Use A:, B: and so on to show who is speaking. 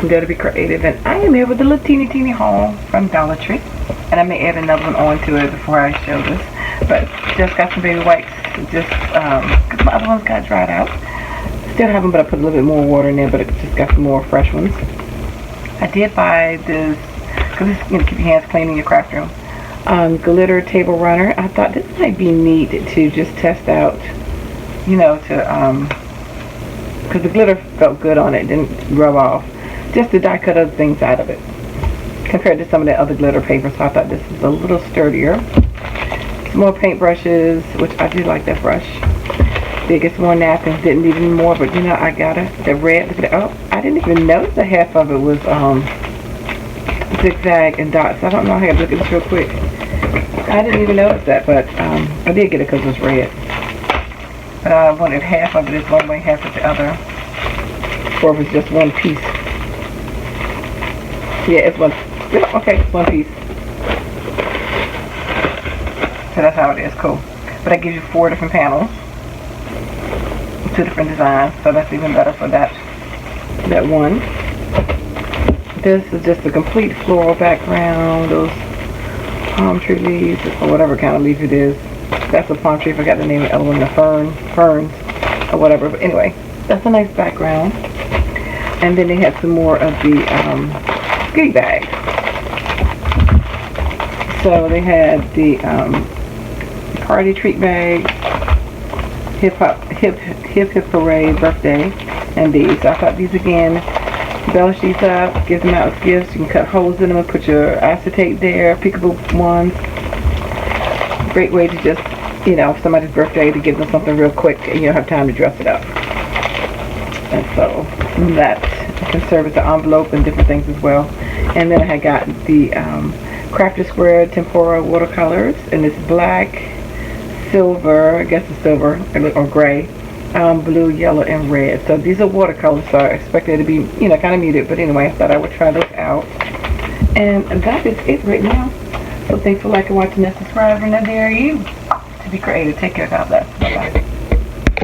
A: Dare to Be Creative, and I am here with a little teeny haul from Dollar Tree, and I may add another one onto it before I show this, but just got some baby wipes, just because my other ones got dried out. Still have them, but I put a little bit more water in there, but I just got some more fresh ones. I did buy this, because it's going to keep your hands clean in your craft room, glitter table runner. I thought this might be neat to just test out, you know, because the glitter felt good on it, didn't rub off. Just to die cut other things out of it compared to some of the other glitter paper, so I thought this was a little sturdier. Some more paint brushes, which I do like that brush. Did get some more napkins, didn't need any more, but you know, I got it. The red, look at that. Oh, I didn't even notice that half of it was zigzag and dots. I don't know how to look at this real quick. I didn't even notice that, but I did get it because it was red. But I wanted half of it is one way, half of the other, or if it's just one piece. Yeah, it's one. Yeah, okay, it's one piece. So that's how it is. Cool. But that gives you 4 different panels, 2 different designs. So that's even better for that one. This is just a complete floral background. Those palm tree leaves, or whatever kind of leaf it is. That's a palm tree. I forgot the name of the other one. The ferns, or whatever. But anyway, that's a nice background. And then they had some more of the goodie bag. So they had the party treat bag, hip hooray birthday, and these. So I thought these again, embellish these up, give them out as gifts. You can cut holes in them and put your acetate there, peekaboo ones. Great way to just, you know, for somebody's birthday, to give them something real quick and you don't have time to dress it up. And so that can serve as an envelope and different things as well. And then I had got the Crafter Square Tempera watercolors, and it's black, silver, I guess it's silver or gray, blue, yellow, and red. So these are watercolors, so I expected it to be, you know, kind of muted, but anyway, I thought I would try those out. And that is it right now. So thanks for liking, watching, and subscribing. And there you to be creative. Take care. God bless. Bye bye.